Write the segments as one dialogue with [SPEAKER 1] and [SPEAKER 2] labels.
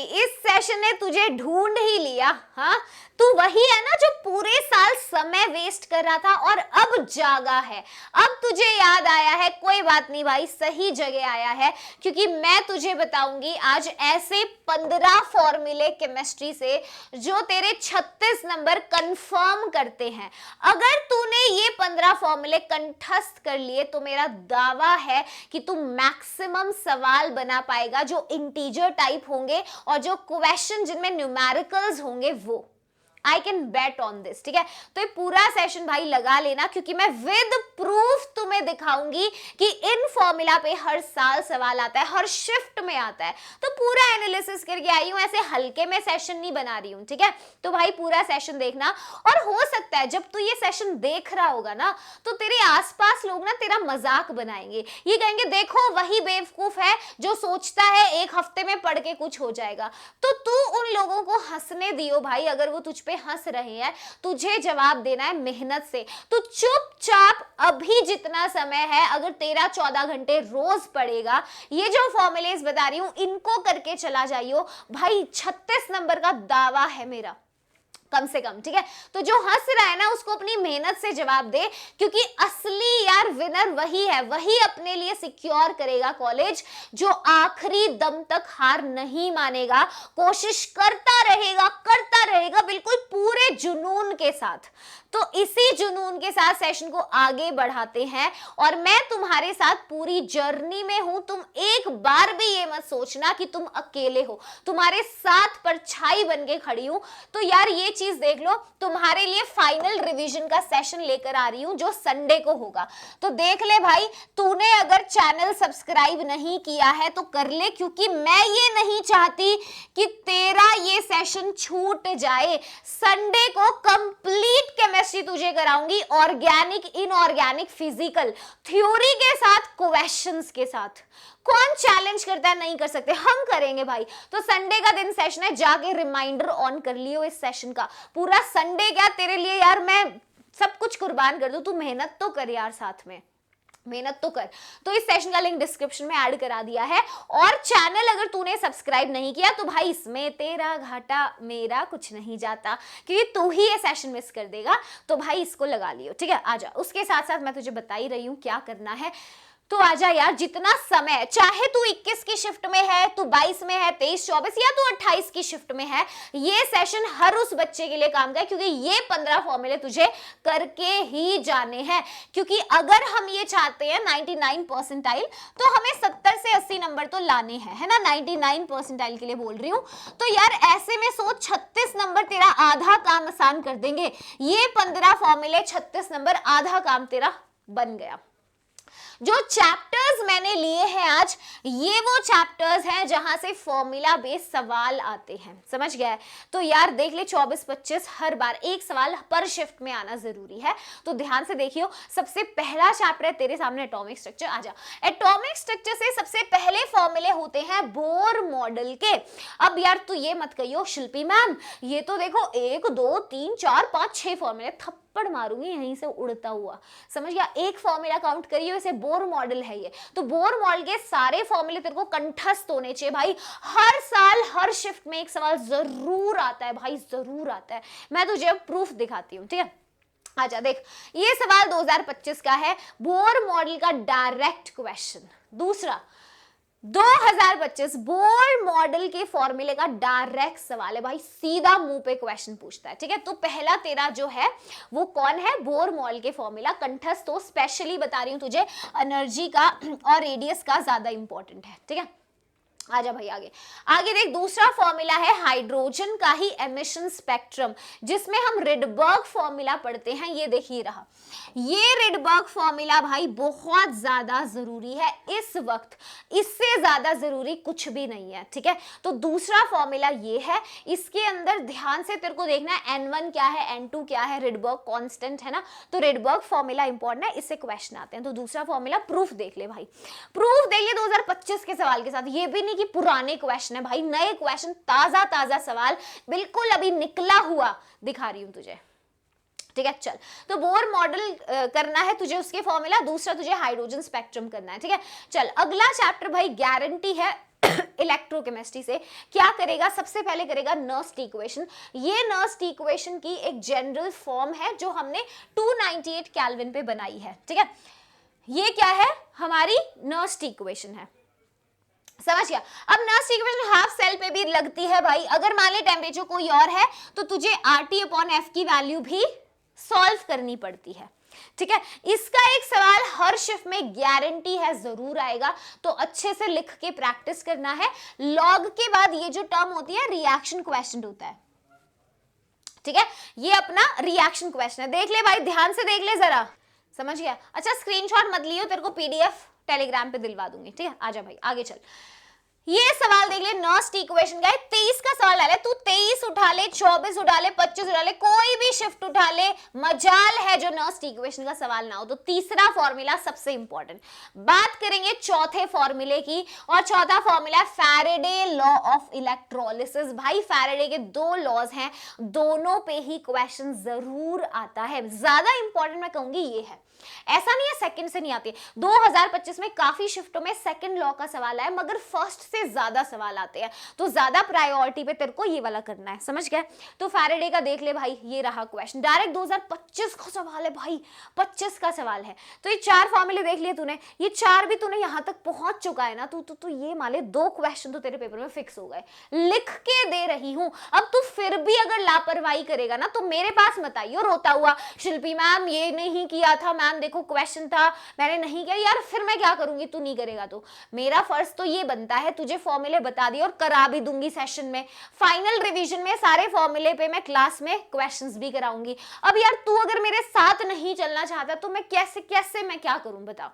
[SPEAKER 1] इस सेशन ने तुझे ढूंढ ही लिया। हाँ, तू वही है ना जो पूरे साल समय वेस्ट कर रहा था और अब जागा है, अब तुझे याद आया है। कोई बात नहीं भाई, सही जगह आया है, क्योंकि मैं तुझे बताऊंगी आज ऐसे 15 फॉर्मूले केमिस्ट्री से जो तेरे 36 नंबर कंफर्म करते हैं। अगर तूने ये 15 फॉर्मूले कंठस्थ कर लिए तो मेरा दावा है कि तू मैक्सिमम सवाल बना पाएगा जो इंटीजर टाइप होंगे और जो क्वेश्चन जिनमें न्यूमेरिकल्स होंगे वो। I can bet on this, ठीक है। तो ये पूरा सेशन भाई लगा लेना, क्योंकि मैं विद प्रूफ तुम्हें दिखाऊंगी कि इन फॉर्मूला पे हर साल सवाल आता है, हर शिफ्ट में आता है। तो पूरा एनालिसिस करके आई हूं, ऐसे हल्के में सेशन नहीं बना रही हूं, ठीक है। तो भाई पूरा सेशन देखना, और हो सकता है जब तू ये सेशन देख रहा होगा ना तो तेरे आसपास लोग ना तेरा मजाक बनाएंगे, ये कहेंगे देखो वही बेवकूफ है जो सोचता है एक हफ्ते में पढ़ के कुछ हो जाएगा। तो तू उन लोगों को हंसने दियो भाई, अगर वो तुझ पे हंस रहे हैं, तुझे जवाब देना है मेहनत से। तो चुपचाप अभी जितना समय है, अगर 13-14 घंटे रोज पड़ेगा, ये जो फॉर्मूलेस बता रही हूं इनको करके चला जाइयो भाई। 36 नंबर का दावा है मेरा कम से कम, ठीक है। तो जो हंस रहा है ना उसको अपनी मेहनत से जवाब दे, क्योंकि असली यार विनर वही है, वही अपने लिए सिक्योर करेगा कॉलेज, जो आखिरी दम तक हार नहीं मानेगा, कोशिश करता रहेगा बिल्कुल पूरे जुनून के साथ। तो इसी जुनून के साथ सेशन को आगे बढ़ाते हैं, और मैं तुम्हारे साथ पूरी जर्नी में हूं। तुम एक बार भी ये मत सोचना कि तुम अकेले हो, तुम्हारे साथ परछाई बन के खड़ी हूं। तो यार ये चीज देख लो, तुम्हारे लिए फाइनल रिवीजन का सेशन लेकर आ रही हूं जो संडे को होगा। तो देख ले भाई, तूने अगर चैनल सब्सक्राइब नहीं किया है तो कर ले, क्योंकि मैं ये नहीं चाहती कि तेरा ये सेशन छूट जाए। संडे को कंप्लीट केमिस्ट्री तुझे कराऊंगी, ऑर्गेनिक, इनऑर्गेनिक, फिजिकल, थ्योरी के साथ, क्वेश्चंस के साथ। कौन चैलेंज करता है? नहीं कर सकते, हम करेंगे भाई। तो संडे का दिन सेशन है, जाके रिमाइंडर ऑन कर लियो इस सेशन का। पूरा संडे क्या तेरे लिए यार मैं सब कुछ कुर्बान कर दूं, तू मेहनत तो कर यार, साथ में मेहनत तो कर। तो इस सेशन का लिंक डिस्क्रिप्शन में ऐड करा दिया है, और चैनल अगर तूने सब्सक्राइब नहीं किया तो भाई इसमें तेरा घाटा मेरा कुछ नहीं जाता, क्योंकि तू ही ये सेशन मिस कर देगा। तो भाई इसको लगा लियो, ठीक है। आजा, उसके साथ साथ मैं तुझे बता ही रही हूं क्या करना है। तो आजा यार, जितना समय, चाहे तू 21 की शिफ्ट में है, तू 22 में है, 23, 24 या तू 28 की शिफ्ट में है, ये सेशन हर उस बच्चे के लिए काम का है, क्योंकि ये 15 फॉर्मूले तुझे करके ही जाने हैं। क्योंकि अगर हम ये चाहते हैं 99 परसेंटाइल, तो हमें 70 से 80 नंबर तो लाने हैं, है ना। 99 परसेंटाइल के लिए बोल रही हूं। तो यार ऐसे में सोच, 36 नंबर तेरा आधा काम आसान कर देंगे। ये 15 फॉर्मूले, 36 नंबर, आधा काम तेरा बन गया। जो चैप्टर्स मैंने लिए हैं आज, ये वो चैप्टर्स हैं जहां से फॉर्मूला बेस्ड सवाल आते हैं, समझ गया है। तो यार देख ले, 24-25 हर बार एक सवाल पर शिफ्ट में आना जरूरी है, तो ध्यान से देखियो। सबसे पहला चैप्टर है तेरे सामने एटॉमिक स्ट्रक्चर। आजा, एटॉमिक स्ट्रक्चर से सबसे पहले फॉर्मूले होते हैं बोर मॉडल के। अब यार तू ये मत कहियो शिल्पी मैम, ये तो देखो 1 2 3 4 5 6 फॉर्मूले, थप्पड़ मारूंगी यहीं से उड़ता हुआ, समझ गया। एक फॉर्मूला काउंट करियो, इसे बोर मॉडल है ये। तो बोर मॉडल के सारे फॉर्मूले तेरे को कंठस्थ होने चाहिए भाई। हर साल हर शिफ्ट में एक सवाल जरूर आता है भाई, जरूर आता है। मैं तुझे प्रूफ दिखाती हूँ, ठीक है। आजा देख, ये सवाल 2025 का है, बोर मॉडल का डायरेक्ट क्वेश्चन। दूसरा 2025 बोर मॉडल के फॉर्मूले का डायरेक्ट सवाल है भाई, सीधा मुंह पे क्वेश्चन पूछता है, ठीक है। तो पहला तेरा जो है वो कौन है? बोर मॉडल के फॉर्मूला कंठस्थ। तो स्पेशली बता रही हूं तुझे, एनर्जी का और रेडियस का ज्यादा इंपॉर्टेंट है, ठीक है। आजा भाई आगे। आगे देख, दूसरा फॉर्मूला है हाइड्रोजन का ही एमिशन स्पेक्ट्रम, जिसमें हम रिडबर्ग फॉर्मूला पढ़ते हैं। ये देखिए रहा, ये रिडबर्ग फॉर्मूला भाई बहुत ज्यादा जरूरी है इस वक्त, इससे ज्यादा जरूरी कुछ भी नहीं है, ठीक है। तो दूसरा फॉर्मूला ये है, इसके अंदर ध्यान से तेरे को देखना है N1 क्या है, N2 क्या है, रिडबर्ग कांस्टेंट है ना। तो रिडबर्ग फॉर्मूला इंपॉर्टेंट है, इससे क्वेश्चन आते हैं। तो दूसरा फॉर्मूला, प्रूफ देख ले भाई, प्रूफ देख ले 2025 के सवाल के साथ। ये भी नहीं कि पुराने क्वेश्चन है भाई, नए क्वेश्चन, ताजा ताजा सवाल, बिल्कुल अभी निकला हुआ दिखा रही हूं तुझे, ठीक है। चल, तो बोर मॉडल करना है तुझे, उसके फॉर्मूला। दूसरा तुझे हाइड्रोजन स्पेक्ट्रम करना है, ठीक है। चल, अगला चैप्टर भाई गारंटी है इलेक्ट्रोकेमिस्ट्री से क्या करेगा, सबसे पहले करेगा नर्स्ट इक्वेशन। ये नर्स्ट इक्वेशन की एक जनरल फॉर्म है जो हमने 298 केल्विन पे बनाई है, ठीक है। ये क्या है, हमारी नर्स्ट इक्वेशन है, समझ गया। अब नर्स्ट इक्वेशन हाफ सेल पे भी लगती है भाई। अगर मान ले टेम्परेचर कोई और है तो तुझे RT/F की वैल्यू भी सॉल्व करनी पड़ती है, ठीक है। इसका एक सवाल हर शिफ्ट में गारंटी है जरूर आएगा, तो अच्छे से लिख के प्रैक्टिस करना है। लॉग के बाद ये जो टर्म होती है रिएक्शन क्वेश्चन होता है, ठीक है। ये अपना रिएक्शन क्वेश्चन है, देख ले भाई, ध्यान से देख ले जरा, समझ गया। अच्छा स्क्रीनशॉट मत लियो, तेरे को PDF टेलीग्राम पे दिलवा दूंगी, ठीक है। आजा भाई आगे चल। ये सवाल देख ले, नर्स्ट इक्वेशन का है, 23 का सवाल डाले, तू 23 उठा ले, 24 उठा ले, 25 उठा ले, कोई भी शिफ्ट उठा ले, मजाल है जो नर्स्ट इक्वेशन का सवाल ना हो। तो तीसरा फॉर्मूला सबसे इंपॉर्टेंट। बात करेंगे चौथे फॉर्मूले की, और चौथा formula Faraday law of electrolysis. भाई फैराडे के 2 लॉज हैं, दोनों पे ही क्वेश्चन जरूर आता है। ज्यादा इंपॉर्टेंट मैं कहूंगी ये है, ऐसा नहीं है सेकंड से नहीं आती। 2025 में काफी शिफ्टों में सेकंड लॉ का सवाल आया, मगर फर्स्ट से ज्यादा सवाल आते हैं, तो ज्यादा प्रायोरिटी पे तेरे को ये वाला करना है, समझ गया। तो फैराडे का देख ले भाई, ये रहा क्वेश्चन, डायरेक्ट 2025 का सवाल है भाई, 25 का सवाल है। तो ये 4 फॉर्मूले देख लिए तूने, ये 4 भी तूने यहां तक पहुंच चुका है ना, तू ये मान ले 2 क्वेश्चन तो तेरे पेपर में फिक्स हो गए, लिख के दे रही हूं। अब तू फिर भी अगर लापरवाही करेगा ना तो मेरे पास मत आइयो रोता हुआ, शिल्पी मैम ये नहीं किया था, मैम देखो क्वेश्चन था मैंने नहीं किया। यार फिर मैं क्या करूंगी, तू नहीं करेगा तो। मेरा फर्ज तो ये बनता है तुझे फॉर्मूले बता दिए और करा भी दूंगी सेशन में, फाइनल रिवीजन में सारे फॉर्मूले पे मैं क्लास में क्वेश्चंस भी कराऊंगी। अब यार तू अगर मेरे साथ नहीं चलना चाहता तो मैं कैसे मैं क्या करूं बता।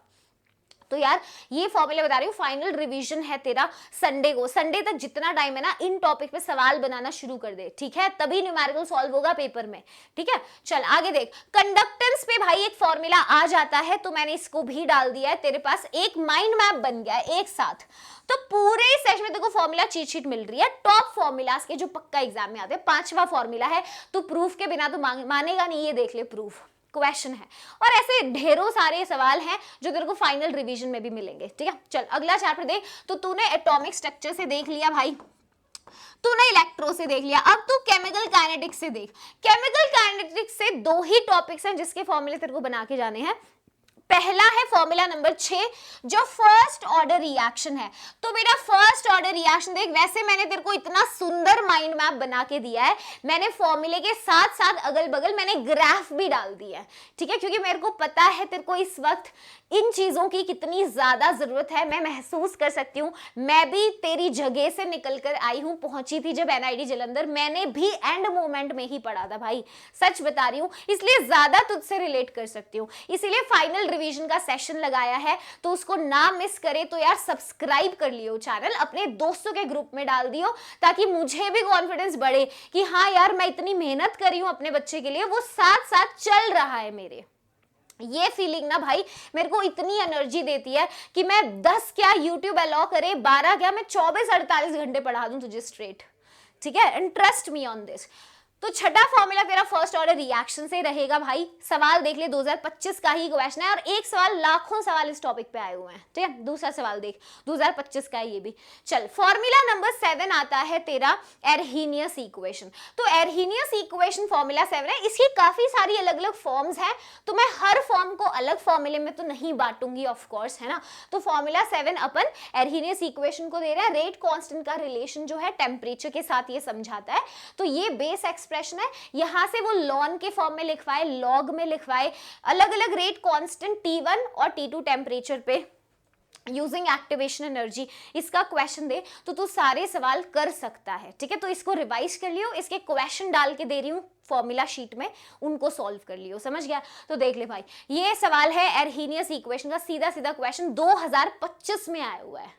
[SPEAKER 1] तो यार ये फॉर्मूले बता रही हूँ, फाइनल रिवीजन है तेरा संडे को, संडे तक जितना टाइम है ना इन टॉपिक पे सवाल बनाना शुरू कर दे, ठीक है, तभी न्यूमेरिकल सॉल्व होगा पेपर में, ठीक है। चल आगे देख, कंडक्टेंस पे भाई एक फॉर्मूला आ जाता है, तो मैंने इसको भी डाल दिया है, तेरे पास एक माइंड मैप बन गया है एक साथ। तो पूरे सेशन में देखो फॉर्मूला चीट शीट मिल रही है, टॉप फॉर्मूलाज के जो पक्का एग्जाम में आते हैं। 5वां फॉर्मूला है, तो प्रूफ के बिना तो मानेगा नहीं, ये देख ले प्रूफ क्वेश्चन है। और ऐसे ढेरों सारे सवाल हैं जो तेरे को फाइनल रिवीजन में भी मिलेंगे, ठीक है। चल अगला चैप्टर देख। तो तूने एटॉमिक स्ट्रक्चर से देख लिया भाई, तूने इलेक्ट्रो से देख लिया, अब तू केमिकल काइनेटिक्स से देख। केमिकल काइनेटिक्स से 2 ही टॉपिक्स हैं जिसके फॉर्मूले तेरे को बना के जाने हैं। पहला है फॉर्मूला नंबर 6 जो फर्स्ट ऑर्डर रिएक्शन है। तो मेरा फर्स्ट ऑर्डर रिएक्शन देख, वैसे मैंने तेरे को इतना सुंदर माइंड मैप बना के दिया है, मैंने फॉर्मूले के साथ साथ अगल बगल मैंने ग्राफ भी डाल दिया है, ठीक है, क्योंकि मेरे को पता है तेरे को इस वक्त इन चीजों की कितनी ज्यादा जरूरत है। मैं महसूस कर सकती हूँ, मैं भी तेरी जगह से निकल कर आई हूँ, पहुंची थी जब NIT जलंधर, मैंने भी एंड मोमेंट में ही पढ़ा था भाई, सच बता रही हूँ, इसलिए ज्यादा तुझसे रिलेट कर सकती हूँ। इसीलिए फाइनल रिवीजन का सेशन लगाया है, तो उसको ना मिस करे तो यार सब्सक्राइब कर लियो चैनल, अपने दोस्तों के ग्रुप में डाल दियो, ताकि मुझे भी कॉन्फिडेंस बढ़े कि हाँ यार मैं इतनी मेहनत कर रही हूँ अपने बच्चे के लिए, वो साथ साथ चल रहा है मेरे। ये फीलिंग ना भाई मेरे को इतनी एनर्जी देती है कि मैं 10 क्या यूट्यूब अलाउ करे, 12 क्या मैं 24-48 घंटे पढ़ा दूं तुझे स्ट्रेट, ठीक है, and trust me on this. तो छठा फॉर्मूला तेरा फर्स्ट ऑर्डर रिएक्शन से रहेगा भाई। सवाल देख ले, 2025 का ही क्वेश्चन है, और एक सवाल, लाखों सवाल इस टॉपिक पे आए हुए हैं, ठीक है। दूसरा सवाल देख, 2025 का है ये भी। चल फॉर्मूला नंबर 7 आता है तेरा एर्हीनियस इक्वेशन। तो एर्हीनियस इक्वेशन फॉर्मूला 7 है, इसकी काफी सारी अलग अलग फॉर्म्स हैं, तो मैं हर फॉर्म को अलग फॉर्मूले में तो नहीं बांटूंगी ऑफ कोर्स, है ना। तो फॉर्मूला 7 अपन एर्हीनियस इक्वेशन को दे रहा है, रेट कांस्टेंट का रिलेशन जो है टेम्परेचर के साथ ये समझाता है। तो ये बेस एक्सप्रेशन है, यहां से वो लॉन के फॉर्म में लिखवाए, लॉग में लिखवाए, अलग अलग रेट कांस्टेंट T1 और T2 टेम्परेचर पे यूजिंग एक्टिवेशन एनर्जी, इसका क्वेश्चन दे तो तू सारे सवाल कर सकता है, ठीक है। तो इसको रिवाइज कर लियो, इसके क्वेश्चन डाल के दे रही हूँ फॉर्मूला शीट में, उनको सॉल्व कर लियो, समझ गया। तो देख ले भाई, ये सवाल है एर्हीनियस इक्वेशन का, सीधा सीधा क्वेश्चन 2025 में आया हुआ है।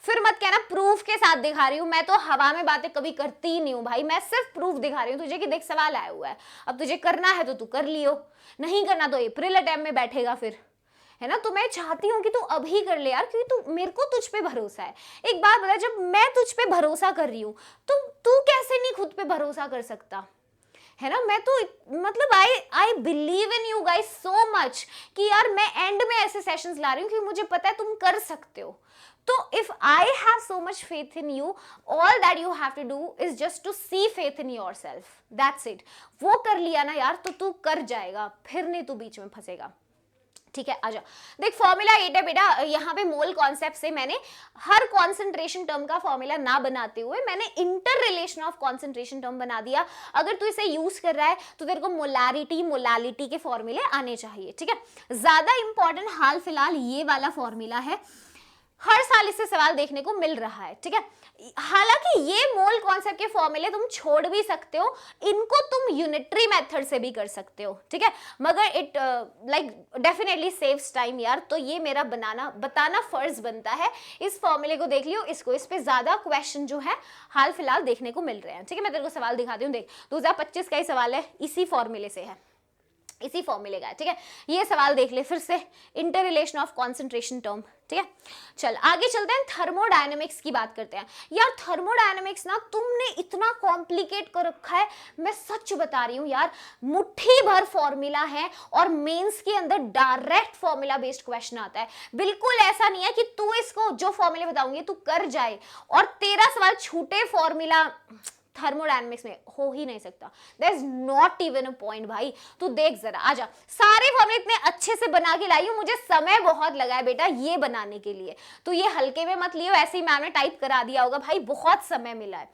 [SPEAKER 1] फिर मत कहना प्रूफ के साथ दिखा रही हूं, मैं तो हवा में बातें कभी करती ही नहीं हूं भाई, मैं सिर्फ प्रूफ दिखा रही हूं तुझे कि देख सवाल आया हुआ है, अब तुझे करना है तो तू कर लियो, नहीं करना तो अप्रैल अटेम्प्ट में बैठेगा फिर, है ना। तो मैं चाहती हूँ कि तू अभी कर ले यार, क्योंकि तू, मेरे को तुझ पे भरोसा है। एक बात बता, जब मैं तुझ पे भरोसा कर रही हूँ तो तू कैसे नहीं खुद पे भरोसा कर सकता, है ना। मैं तो मतलब I believe in you guys so much कि यार मैं एंड में ऐसे सेशंस ला रही हूँ कि मुझे पता है तुम कर सकते हो। तो if I have so much faith in you, all that you have to do is just to see faith in yourself, that's it. वो कर लिया ना यार तो तू कर जाएगा, फिर नहीं तू बीच में फंसेगा। ठीक है, आजा देख फॉर्मूला 8 है बेटा। यहाँ पे मोल कॉन्सेप्ट से मैंने हर कॉन्सेंट्रेशन टर्म का फॉर्मूला ना बनाते हुए मैंने inter relation of concentration term बना दिया। अगर तू इसे यूज कर रहा है तो तेरे को मोलारिटी मोलालिटी के फॉर्मूले आने चाहिए। ठीक है, ज्यादा इंपॉर्टेंट हाल फिलहाल ये वाला फॉर्मूला है, हर साल इससे सवाल देखने को मिल रहा है। ठीक है, हालांकि ये मोल कॉन्सेप्ट के फॉर्मूले तुम छोड़ भी सकते हो, इनको तुम यूनिटरी मेथड से भी कर सकते हो। ठीक है, मगर it like definitely saves time यार, तो ये मेरा बताना फर्ज बनता है। इस फॉर्मूले को देख लियो, इसको इस पे ज्यादा क्वेश्चन जो है हाल फिलहाल देखने को मिल रहे हैं। ठीक है, मैं तेरे को सवाल दिखाती हूँ, देख 2025 का ही सवाल है, इसी फॉर्मूले से है, इसी फॉर्मूले का है। ठीक है, ये सवाल देख ले फिर से, inter relation of concentration term. ठीक है, चल आगे चलते हैं, थर्मोडायनेमिक्स की बात करते हैं। यार थर्मोडायनेमिक्स ना तुमने इतना कॉम्प्लिकेट कर रखा है, मैं सच बता रही हूं यार, मुट्ठी भर फॉर्मूला है और मेंस के अंदर डायरेक्ट फॉर्मूला बेस्ड क्वेश्चन आता है। बिल्कुल ऐसा नहीं है कि तू इसको जो फॉर्मूले बताऊंगी तू कर जाए और तेरा सवाल छूटे फॉर्मूला थर्मोडायनेमिक्स में, हो ही नहीं सकता। There is not even a point भाई। तू देख जरा, आजा, सारे फॉर्मूले इतने अच्छे से बना के लाई हूं, मुझे समय बहुत लगा है बेटा ये बनाने के लिए, तो ये हल्के में मत लियो, ऐसे ही मैम ने टाइप करा दिया होगा भाई, बहुत समय मिला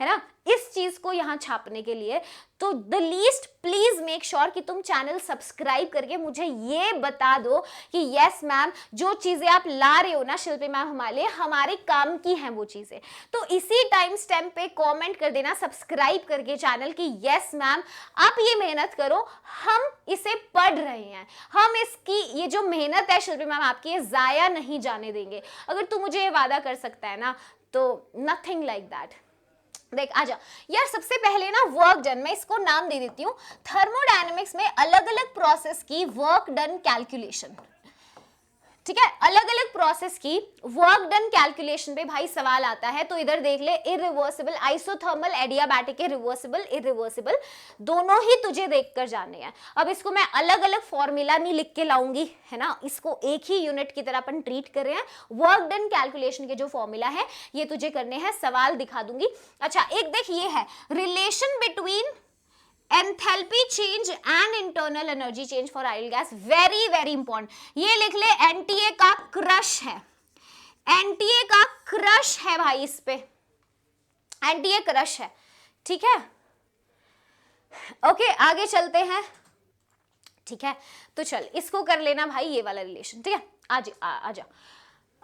[SPEAKER 1] है ना इस चीज को यहां छापने के लिए। तो the least please make sure कि तुम चैनल सब्सक्राइब करके मुझे ये बता दो कि यस मैम जो चीजें आप ला रहे हो ना शिल्पी मैम हमारे लिए, हमारे काम की हैं वो चीजें। तो इसी टाइम स्टैम्प पे कमेंट कर देना सब्सक्राइब करके चैनल की, यस मैम आप ये मेहनत करो, हम इसे पढ़ रहे हैं, हम इसकी ये जो मेहनत है शिल्पी मैम आपकी ये जाया नहीं जाने देंगे। अगर तू मुझे ये वादा कर सकता है ना तो नथिंग लाइक दैट। देख आजा यार, सबसे पहले ना वर्क डन, मैं इसको नाम दे देती हूँ थर्मोडायनेमिक्स में अलग अलग प्रोसेस की वर्क डन कैलकुलेशन। ठीक है, अलग अलग प्रोसेस की वर्क डन कैलकुलेशन पे भाई सवाल आता है। तो इधर देख ले, irreversible, isothermal, adiabatic, reversible, irreversible, दोनों ही तुझे देखकर जाने हैं। अब इसको मैं अलग अलग फॉर्मूला नहीं लिख के लाऊंगी, है ना, इसको एक ही यूनिट की तरह अपन ट्रीट कर रहे हैं। वर्क डन कैलकुलेशन के जो फॉर्मूला है ये तुझे करने हैं, सवाल दिखा दूंगी। अच्छा एक देख, ये है relation between enthalpy change and internal energy change for ideal gas, very very important. ये लिख ले, एनटीए का क्रश है, एनटीए का क्रश है भाई, इस पे एनटीए क्रश है। ठीक है, ओके आगे चलते हैं। ठीक है, तो चल इसको कर लेना भाई ये वाला रिलेशन। ठीक है, आजा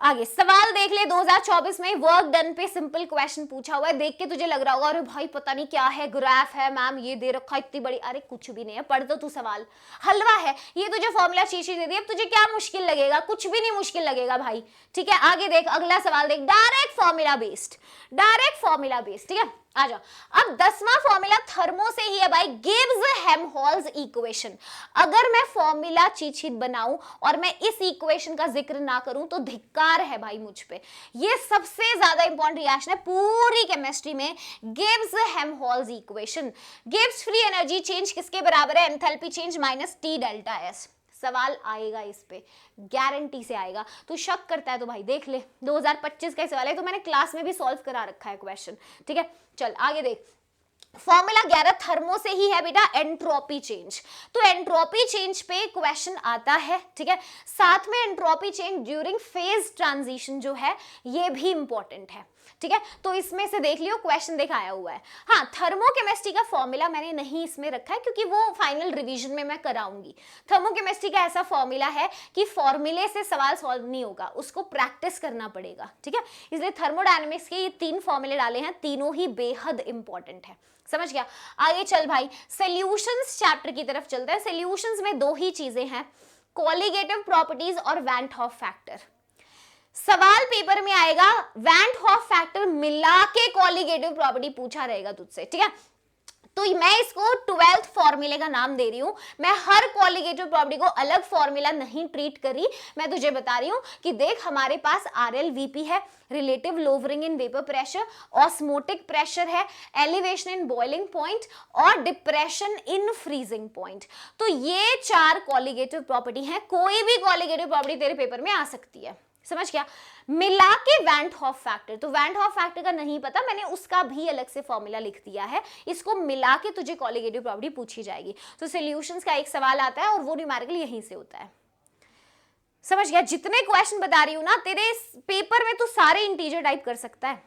[SPEAKER 1] आगे सवाल देख ले। 2024 में वर्क डन पे सिंपल क्वेश्चन पूछा हुआ है, देख के तुझे लग रहा होगा अरे भाई पता नहीं क्या है, ग्राफ है मैम ये दे रखा इतनी बड़ी, अरे कुछ भी नहीं है, पढ़ दो तू, सवाल हलवा है ये, तुझे फॉर्मूला शीशी दे दी, अब तुझे क्या मुश्किल लगेगा, कुछ भी नहीं मुश्किल लगेगा भाई। ठीक है, आगे देख अगला सवाल देख, direct formula based, direct formula based. ठीक है, आ जाओ, अब 10वां फॉर्मूला थर्मो से ही है भाई, गिब्स हेल्महोल्ट्ज इक्वेशन। अगर मैं फॉर्मूला चीट बनाऊं और मैं इस इक्वेशन का जिक्र ना करूं तो धिक्कार है भाई मुझ पे। ये सबसे ज्यादा इंपॉर्टेंट रिएक्शन है पूरी केमिस्ट्री में, Gibbs Helmholtz equation. Gibbs free energy change किसके बराबर है, enthalpy change minus T delta S. सवाल आएगा इस पे, गारंटी से आएगा। तू शक करता है तो भाई देख ले, 2025 का सवाल है, तो मैंने क्लास में भी सॉल्व करा रखा है क्वेश्चन। ठीक है, चल आगे देख, फॉर्मूला 11 थर्मो से ही है बेटा, एंट्रोपी चेंज। तो एंट्रोपी चेंज पे क्वेश्चन आता है। ठीक है, साथ में entropy change during phase transition जो है ये भी इंपॉर्टेंट है। ठीक है, तो इसमें से देख लियो क्वेश्चन दिखाया हुआ है। हाँ, थर्मोकेमिस्ट्री का फॉर्मूला मैंने नहीं इसमें रखा है क्योंकि वो फाइनल रिवीजन में मैं कराऊंगी। थर्मोकेमिस्ट्री का ऐसा फॉर्मूला है कि फॉर्मूले से सवाल सॉल्व नहीं होगा, उसको प्रैक्टिस करना पड़ेगा। ठीक है, इसलिए थर्मोडायनेमिक्स के ये 3 फॉर्मूले डाले हैं, तीनों ही बेहद इंपॉर्टेंट है। समझ गया, आगे चल भाई सॉल्यूशंस चैप्टर की तरफ चलते हैं। सॉल्यूशंस में 2 ही चीजें हैं, कोलिगेटिव प्रॉपर्टीज और वैन हॉफ फैक्टर। सवाल पेपर में आएगा, वैन हॉफ फैक्टर मिला के कोलिगेटिव प्रॉपर्टी पूछा रहेगा तुझसे। ठीक है, तो मैं इसको 12th फॉर्मूले का नाम दे रही हूं। मैं हर कोलिगेटिव प्रॉपर्टी को अलग फॉर्मूला नहीं ट्रीट करी, मैं तुझे बता रही हूं कि देख हमारे पास RLVP है, relative lowering in vapour pressure, osmotic pressure है, एलिवेशन इन बॉइलिंग पॉइंट और डिप्रेशन इन फ्रीजिंग पॉइंट। तो ये 4 कोलिगेटिव प्रॉपर्टी हैं, कोई भी कोलिगेटिव प्रॉपर्टी तेरे पेपर में आ सकती है। समझ गया? मिला के वैन हॉफ फैक्टर, तो वैन हॉफ फैक्टर का नहीं पता, मैंने उसका भी अलग से फॉर्मूला लिख दिया है, इसको मिला के तुझे कॉलीगेटिव प्रॉपर्टी पूछी जाएगी। तो सॉल्यूशंस का एक सवाल आता है और वो न्यूमेरिकल यहीं से होता है। समझ गया? जितने क्वेश्चन बता रही हूं ना, तेरे पेपर में तू सारे इंटीजर टाइप कर सकता है।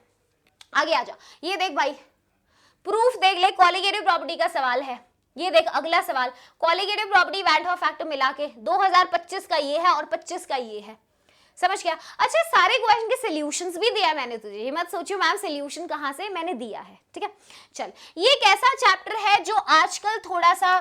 [SPEAKER 1] आगे आ जा, ये देख भाई, प्रूफ देख ले, कॉलीगेटिव प्रॉपर्टी का सवाल है। ये देख अगला सवाल, colligative property van't Hoff factor मिला के 2025 का ये है और 25 का ये है। समझ गया? अच्छा, सारे क्वेश्चन के सॉल्यूशंस भी दिया मैंने तुझे, ये मत सोचियो मैम सॉल्यूशन कहां से, मैंने दिया है। ठीक है, चल, ये एक ऐसा चैप्टर है जो आजकल थोड़ा सा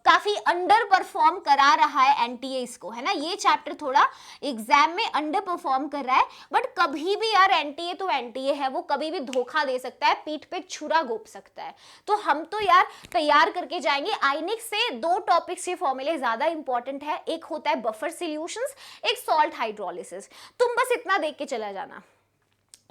[SPEAKER 1] काफी अंडर परफॉर्म करा रहा है एनटीए इसको, है ना। ये चैप्टर थोड़ा एग्जाम में अंडर परफॉर्म कर रहा है, बट कभी भी यार एनटीए तो एनटीए है, वो कभी भी धोखा दे सकता है, पीठ पे छुरा घोप सकता है। तो हम तो यार तैयार करके जाएंगे। आइनिक से 2 टॉपिक्स, ये फॉर्मूले ज्यादा इंपॉर्टेंट है, एक होता है बफर सॉल्यूशंस, एक सॉल्ट हाइड्रोलिसिस। तुम बस इतना देख के चला जाना,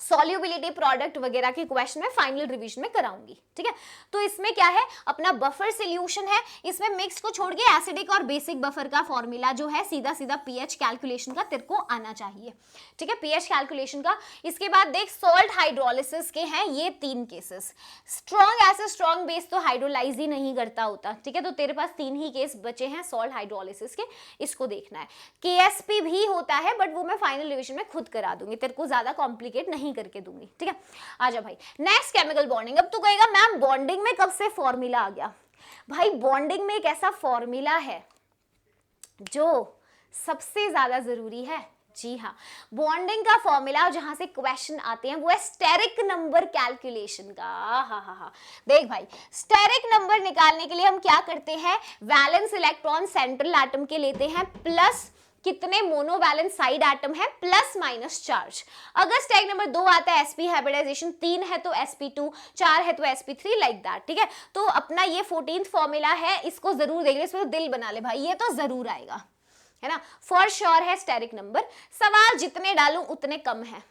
[SPEAKER 1] सॉल्युबिलिटी प्रोडक्ट वगैरह के क्वेश्चन में फाइनल रिवीजन में कराऊंगी। ठीक है, तो इसमें क्या है, अपना बफर सॉल्यूशन है, इसमें मिक्स को छोड़ के एसिडिक और बेसिक बफर का फॉर्मूला जो है सीधा सीधा पीएच कैलकुलेशन का तेरे को आना चाहिए। ठीक है, पीएच कैलकुलेशन का। इसके बाद देख, सॉल्ट हाइड्रोलिसिस के हैं ये 3 cases. Strong acid strong base तो हाइड्रोलाइज ही नहीं करता होता। ठीक है, तो तेरे पास 3 ही केस बचे हैं सॉल्ट हाइड्रोलिसिस के, इसको देखना है। केएसपी भी होता है, बट वो मैं फाइनल रिवीजन में खुद करा दूंगी, तेरे को ज्यादा कॉम्प्लिकेट नहीं करके दूंगी। ठीक है, आजा भाई, नेक्स्ट केमिकल बॉन्डिंग। अब तू कहेगा मैम बॉन्डिंग में कब से फॉर्मूला आ गया? भाई बॉन्डिंग में एक ऐसा फॉर्मूला है जो सबसे ज्यादा जरूरी है। जी हाँ, बॉन्डिंग का फॉर्मूला जहां से क्वेश्चन आते हैं वो है स्टेरिक नंबर कैलकुलेशन का। हा, देख भाई, स्टेरिक नंबर निकालने के लिए हम क्या करते हैं, वैलेंस इलेक्ट्रॉन सेंट्रल एटम के लेते हैं, प्लस कितने मोनोवैलेंस साइड एटम है, प्लस माइनस चार्ज। अगर स्टेरिक नंबर 2 आता है, sp हाइब्रिडाइजेशन 3 है तो sp2, 4 है तो sp3, लाइक दैट। ठीक है, तो अपना ये 14th फॉर्मूला है, इसको जरूर देख ले, इसमें तो दिल बना ले भाई, ये तो जरूर आएगा, है ना, फॉर श्योर है स्टेरिक नंबर। सवाल जितने डालूं उतने कम है।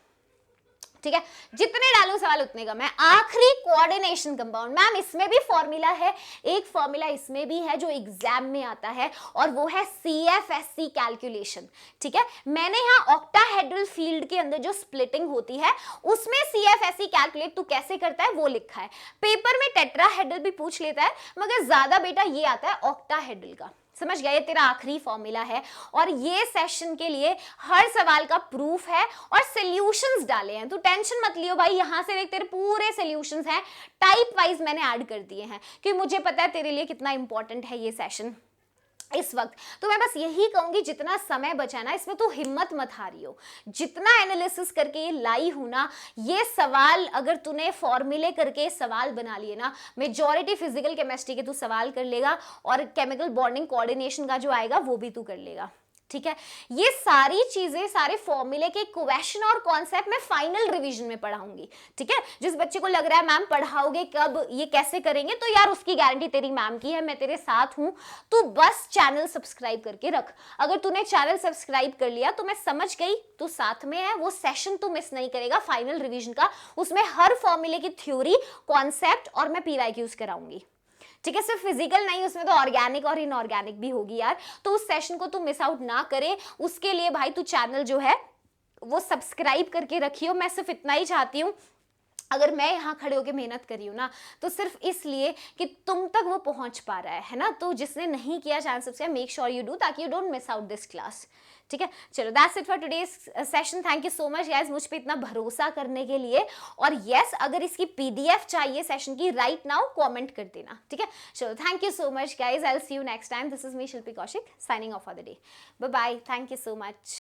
[SPEAKER 1] ठीक है, जितने डालूं सवाल उतने कम है। आखिरी कोऑर्डिनेशन कंपाउंड, मैम इसमें भी फॉर्मूला है, एक फॉर्मूला इसमें भी है जो एग्जाम में आता है, और वो है CFSC कैलकुलेशन। ठीक है, मैंने यहाँ ऑक्टाहेड्रल फील्ड के अंदर जो स्प्लिटिंग होती है उसमें CFSC कैलकुलेट तू कैसे करता है वो लिखा है। पेपर में टेट्राहेड्रल भी पूछ लेता है, मगर ज्यादा बेटा ये आता है ऑक्टाहेड्रल का। समझ गया, ये तेरा आखिरी फॉर्मूला है, और ये सेशन के लिए हर सवाल का प्रूफ है और सॉल्यूशंस डाले हैं। तू टेंशन मत लियो भाई, यहां से देख तेरे पूरे सॉल्यूशंस हैं, टाइप वाइज मैंने ऐड कर दिए हैं, क्योंकि मुझे पता है तेरे लिए कितना इंपॉर्टेंट है ये सेशन इस वक्त। तो मैं बस यही कहूंगी, जितना समय बचा ना इसमें तो हिम्मत मत हारियो, जितना एनालिसिस करके ये लाई हूं ना, ये सवाल अगर तूने फॉर्मूले करके सवाल बना लिए ना, मेजॉरिटी फिजिकल केमिस्ट्री के तू सवाल कर लेगा, और केमिकल बॉन्डिंग कोऑर्डिनेशन का जो आएगा वो भी तू कर लेगा। ठीक है, ये सारी चीजें, सारे फॉर्मूले के क्वेश्चन और कॉन्सेप्ट मैं फाइनल रिवीजन में पढ़ाऊंगी। ठीक है, जिस बच्चे को लग रहा है मैम पढ़ाओगे कब, ये कैसे करेंगे, तो यार उसकी गारंटी तेरी मैम की है, मैं तेरे साथ हूं। तू बस चैनल सब्सक्राइब करके रख। अगर तूने चैनल सब्सक्राइब कर लिया तो मैं समझ गई तू साथ में है, वो सेशन तू मिस नहीं करेगा फाइनल रिवीजन का। उसमें हर फॉर्मूले की थ्योरी, कॉन्सेप्ट और मैं PYQs कराऊंगी। ठीक है, सिर्फ फिजिकल नहीं, उसमें तो ऑर्गेनिक और इनऑर्गेनिक भी होगी यार। तो उस सेशन को तू मिस आउट ना करे, उसके लिए भाई तू चैनल जो है वो सब्सक्राइब करके रखियो। मैं सिर्फ इतना ही चाहती हूँ, अगर मैं यहाँ खड़े होकर मेहनत करी हूँ ना, तो सिर्फ इसलिए कि तुम तक वो पहुंच पा रहा है ना। तो जिसने नहीं किया channel subscribe, make sure you do, ताकि you don't miss out this class. ठीक है, चलो that's it for today's session. Thank you so much guys मुझ पे इतना भरोसा करने के लिए। और यस, अगर इसकी PDF चाहिए सेशन की, राइट नाउ कमेंट कर देना। ठीक है, चलो thank you so much guys, I will see you next time. This is me Shilpi Kaushik signing off for the day. Bye bye, thank you so much.